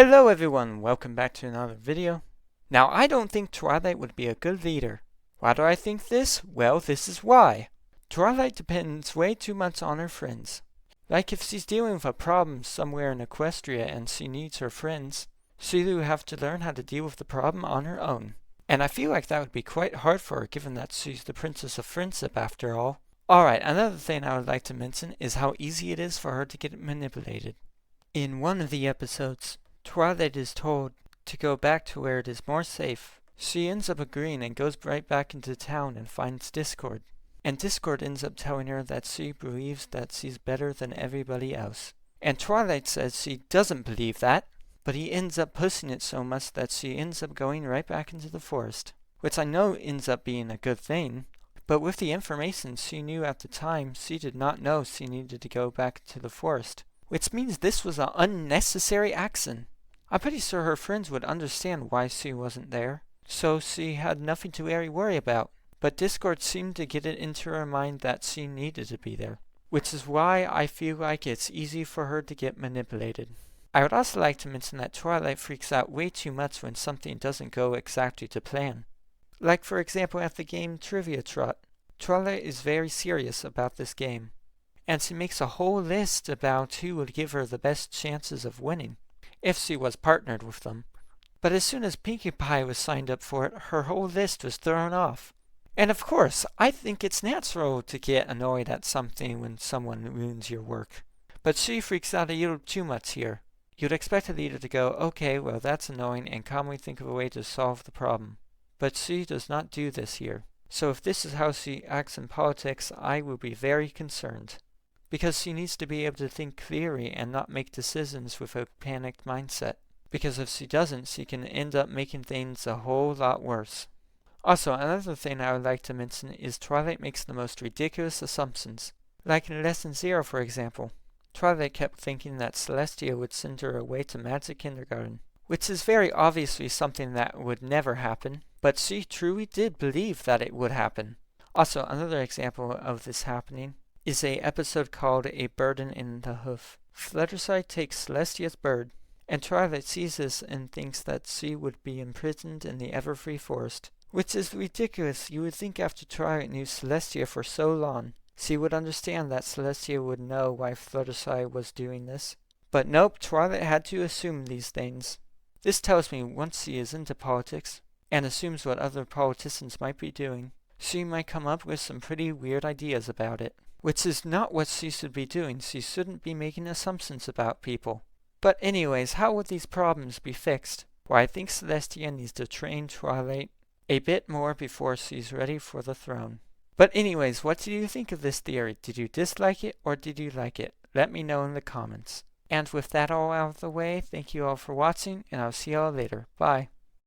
Hello everyone, welcome back to another video. Now I don't think Twilight would be a good leader. Why do I think this? Well, this is why. Twilight depends way too much on her friends. Like if she's dealing with a problem somewhere in Equestria and she needs her friends, she will have to learn how to deal with the problem on her own. And I feel like that would be quite hard for her given that she's the Princess of Friendship after all. Alright, another thing I would like to mention is how easy it is for her to get manipulated. In one of the episodes, Twilight is told to go back to where it is more safe. She ends up agreeing and goes right back into town and finds Discord. And Discord ends up telling her that she believes that she's better than everybody else. And Twilight says she doesn't believe that, but he ends up pushing it so much that she ends up going right back into the forest. Which I know ends up being a good thing, but with the information she knew at the time, she did not know she needed to go back to the forest. Which means this was an unnecessary action. I'm pretty sure her friends would understand why she wasn't there, so she had nothing to really worry about. But Discord seemed to get it into her mind that she needed to be there, which is why I feel like it's easy for her to get manipulated. I would also like to mention that Twilight freaks out way too much when something doesn't go exactly to plan. Like for example at the game Trivia Trot, Twilight is very serious about this game, and she makes a whole list about who would give her the best chances of winning, if she was partnered with them. But as soon as Pinkie Pie was signed up for it, her whole list was thrown off. And of course, I think it's natural to get annoyed at something when someone ruins your work. But she freaks out a little too much here. You'd expect a leader to go, okay, well that's annoying, and calmly think of a way to solve the problem. But she does not do this here. So if this is how she acts in politics, I will be very concerned. Because she needs to be able to think clearly and not make decisions with a panicked mindset. Because if she doesn't, she can end up making things a whole lot worse. Also, another thing I would like to mention is Twilight makes the most ridiculous assumptions. Like in Lesson 0, for example. Twilight kept thinking that Celestia would send her away to Magic Kindergarten, which is very obviously something that would never happen, but she truly did believe that it would happen. Also, another example of this happening is a episode called A Burden in the Hoof. Fluttershy takes Celestia's bird, and Twilight sees this and thinks that she would be imprisoned in the Everfree Forest, which is ridiculous. You would think after Twilight knew Celestia for so long, she would understand that Celestia would know why Fluttershy was doing this. But nope, Twilight had to assume these things. This tells me once she is into politics, and assumes what other politicians might be doing, she might come up with some pretty weird ideas about it. Which is not what she should be doing. She shouldn't be making assumptions about people. But anyways, how would these problems be fixed? Well, I think Celestia needs to train Twilight a bit more before she's ready for the throne. But anyways, what do you think of this theory? Did you dislike it or did you like it? Let me know in the comments. And with that all out of the way, thank you all for watching, and I'll see y'all later. Bye.